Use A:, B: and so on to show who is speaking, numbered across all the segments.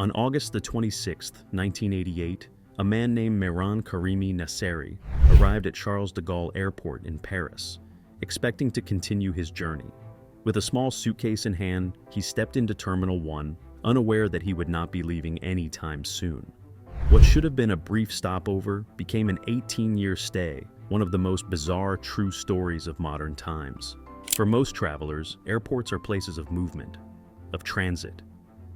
A: On August the 26th, 1988, a man named Mehran Karimi Nasseri arrived at Charles de Gaulle Airport in Paris, expecting to continue his journey. With a small suitcase in hand, he stepped into Terminal 1, unaware that he would not be leaving anytime soon. What should have been a brief stopover became an 18-year stay, one of the most bizarre true stories of modern times. For most travelers, airports are places of movement, of transit.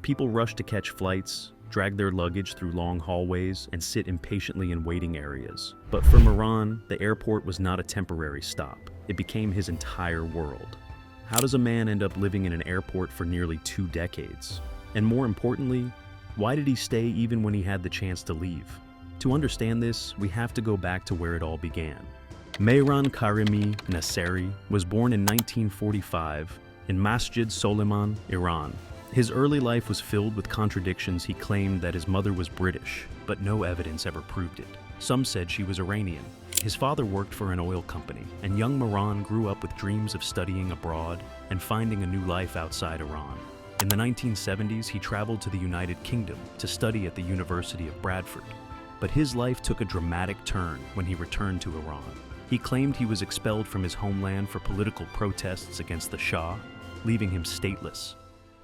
A: People rush to catch flights, drag their luggage through long hallways, and sit impatiently in waiting areas. But for Mehran, the airport was not a temporary stop. It became his entire world. How does a man end up living in an airport for nearly 2 decades? And more importantly, why did he stay even when he had the chance to leave? To understand this, we have to go back to where it all began. Mehran Karimi Nasseri was born in 1945 in Masjid Soliman, Iran. His early life was filled with contradictions. He claimed that his mother was British, but no evidence ever proved it. Some said she was Iranian. His father worked for an oil company, and young Mehran grew up with dreams of studying abroad and finding a new life outside Iran. In the 1970s, he traveled to the United Kingdom to study at the University of Bradford. But his life took a dramatic turn when he returned to Iran. He claimed he was expelled from his homeland for political protests against the Shah, leaving him stateless.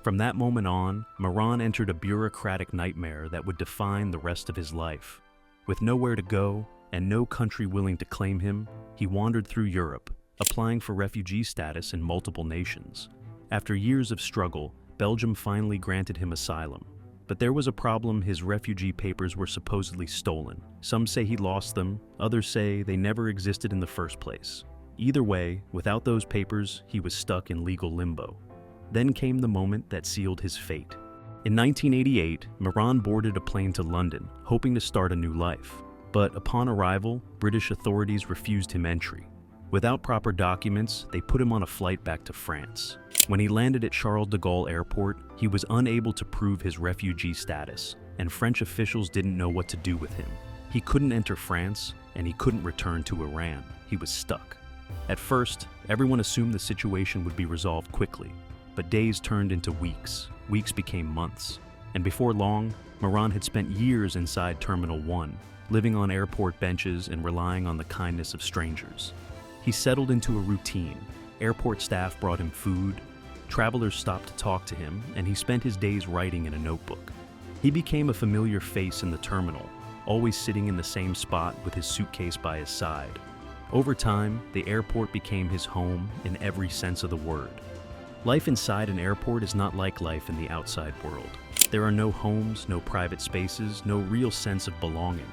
A: From that moment on, Mehran entered a bureaucratic nightmare that would define the rest of his life. With nowhere to go and no country willing to claim him, he wandered through Europe, applying for refugee status in multiple nations. After years of struggle, Belgium finally granted him asylum. But there was a problem. His refugee papers were supposedly stolen. Some say he lost them, others say they never existed in the first place. Either way, without those papers, he was stuck in legal limbo. Then came the moment that sealed his fate. In 1988, Mehran boarded a plane to London, hoping to start a new life. But upon arrival, British authorities refused him entry. Without proper documents, they put him on a flight back to France. When he landed at Charles de Gaulle Airport, he was unable to prove his refugee status, and French officials didn't know what to do with him. He couldn't enter France, and he couldn't return to Iran. He was stuck. At first, everyone assumed the situation would be resolved quickly, but days turned into weeks. Weeks became months, and before long, Mehran had spent years inside Terminal 1, living on airport benches and relying on the kindness of strangers. He settled into a routine. Airport staff brought him food, travelers stopped to talk to him, and he spent his days writing in a notebook. He became a familiar face in the terminal, always sitting in the same spot with his suitcase by his side. Over time, the airport became his home in every sense of the word. Life inside an airport is not like life in the outside world. There are no homes, no private spaces, no real sense of belonging.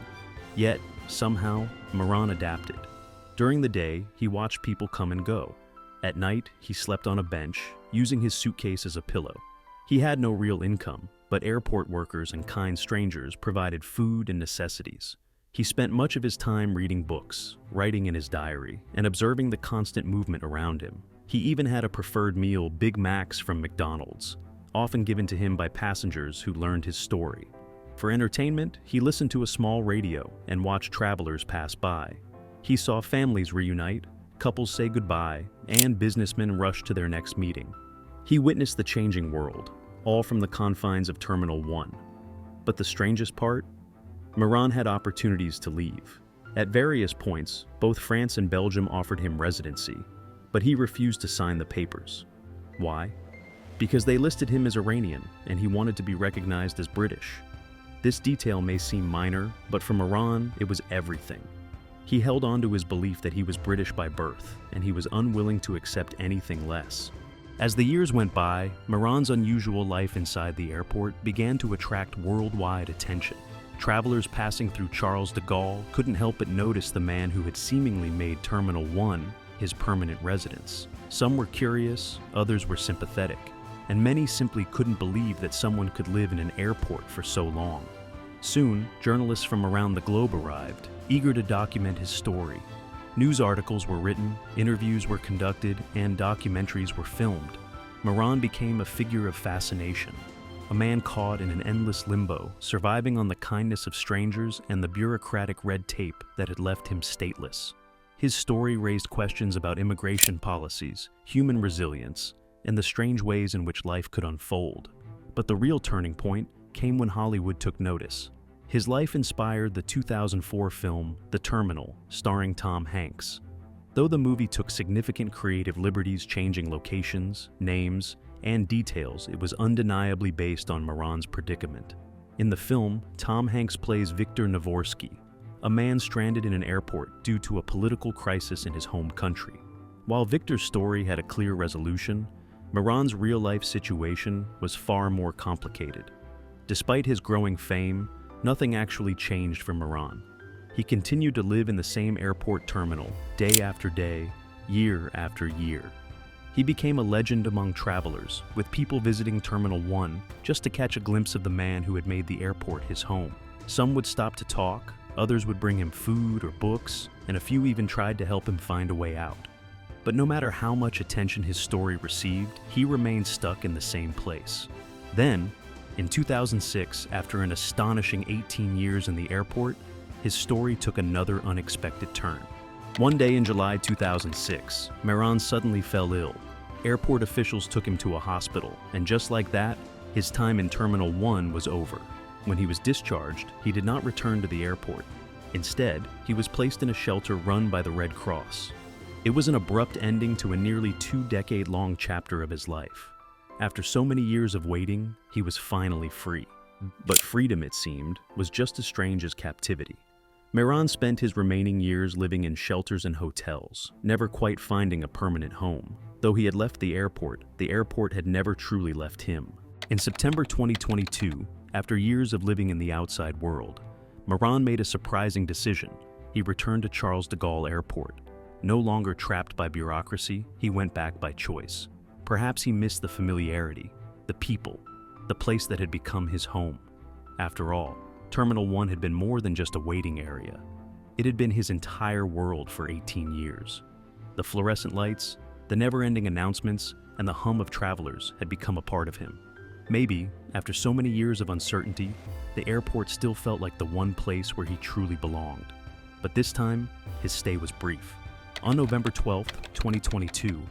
A: Yet, somehow, Mehran adapted. During the day, he watched people come and go. At night, he slept on a bench, using his suitcase as a pillow. He had no real income, but airport workers and kind strangers provided food and necessities. He spent much of his time reading books, writing in his diary, and observing the constant movement around him. He even had a preferred meal, Big Macs from McDonald's, often given to him by passengers who learned his story. For entertainment, he listened to a small radio and watched travelers pass by. He saw families reunite, couples say goodbye, and businessmen rush to their next meeting. He witnessed the changing world, all from the confines of Terminal 1. But the strangest part? Mehran had opportunities to leave. At various points, both France and Belgium offered him residency, but he refused to sign the papers. Why? Because they listed him as Iranian, and he wanted to be recognized as British. This detail may seem minor, but for Mehran, it was everything. He held on to his belief that he was British by birth, and he was unwilling to accept anything less. As the years went by, Mehran's unusual life inside the airport began to attract worldwide attention. Travelers passing through Charles de Gaulle couldn't help but notice the man who had seemingly made Terminal 1 his permanent residence. Some were curious, others were sympathetic, and many simply couldn't believe that someone could live in an airport for so long. Soon, journalists from around the globe arrived, eager to document his story. News articles were written, interviews were conducted, and documentaries were filmed. Mehran became a figure of fascination, a man caught in an endless limbo, surviving on the kindness of strangers and the bureaucratic red tape that had left him stateless. His story raised questions about immigration policies, human resilience, and the strange ways in which life could unfold. But the real turning point came when Hollywood took notice. His life inspired the 2004 film The Terminal, starring Tom Hanks. Though the movie took significant creative liberties changing locations, names, and details, it was undeniably based on Mehran's predicament. In the film, Tom Hanks plays Viktor Navorsky, a man stranded in an airport due to a political crisis in his home country. While Viktor's story had a clear resolution, Mehran's real-life situation was far more complicated. Despite his growing fame, nothing actually changed for Mehran. He continued to live in the same airport terminal, day after day, year after year. He became a legend among travelers, with people visiting Terminal 1 just to catch a glimpse of the man who had made the airport his home. Some would stop to talk, others would bring him food or books, and a few even tried to help him find a way out. But no matter how much attention his story received, he remained stuck in the same place. Then, in 2006, after an astonishing 18 years in the airport, his story took another unexpected turn. One day in July 2006, Mehran suddenly fell ill. Airport officials took him to a hospital, and just like that, his time in Terminal 1 was over. When he was discharged, he did not return to the airport. Instead, he was placed in a shelter run by the Red Cross. It was an abrupt ending to a nearly 2-decade-long chapter of his life. After so many years of waiting, he was finally free. But freedom, it seemed, was just as strange as captivity. Mehran spent his remaining years living in shelters and hotels, never quite finding a permanent home. Though he had left the airport had never truly left him. In September 2022, after years of living in the outside world, Mehran made a surprising decision. He returned to Charles de Gaulle Airport. No longer trapped by bureaucracy, he went back by choice. Perhaps he missed the familiarity, the people, the place that had become his home. After all, Terminal 1 had been more than just a waiting area. It had been his entire world for 18 years. The fluorescent lights, the never-ending announcements, and the hum of travelers had become a part of him. Maybe, after so many years of uncertainty, the airport still felt like the one place where he truly belonged. But this time, his stay was brief. On November 12, 2022,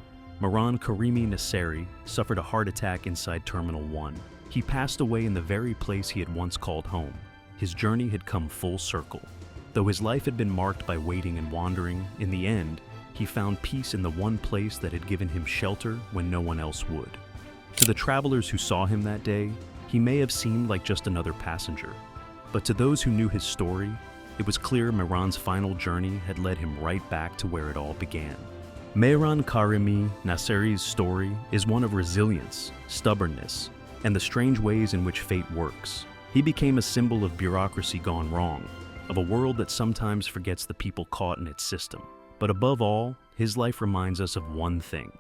A: Mehran Karimi Nasseri suffered a heart attack inside Terminal 1. He passed away in the very place he had once called home. His journey had come full circle. Though his life had been marked by waiting and wandering, in the end, he found peace in the one place that had given him shelter when no one else would. To the travelers who saw him that day, he may have seemed like just another passenger. But to those who knew his story, it was clear Mehran's final journey had led him right back to where it all began. Mehran Karimi Nasseri's story is one of resilience, stubbornness, and the strange ways in which fate works. He became a symbol of bureaucracy gone wrong, of a world that sometimes forgets the people caught in its system. But above all, his life reminds us of one thing.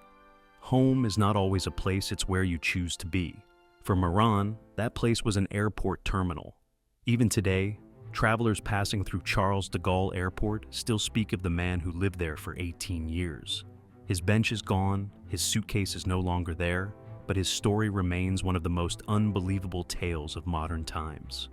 A: Home is not always a place, it's where you choose to be. For Mehran, that place was an airport terminal. Even today, travelers passing through Charles de Gaulle Airport still speak of the man who lived there for 18 years. His bench is gone, his suitcase is no longer there, but his story remains one of the most unbelievable tales of modern times.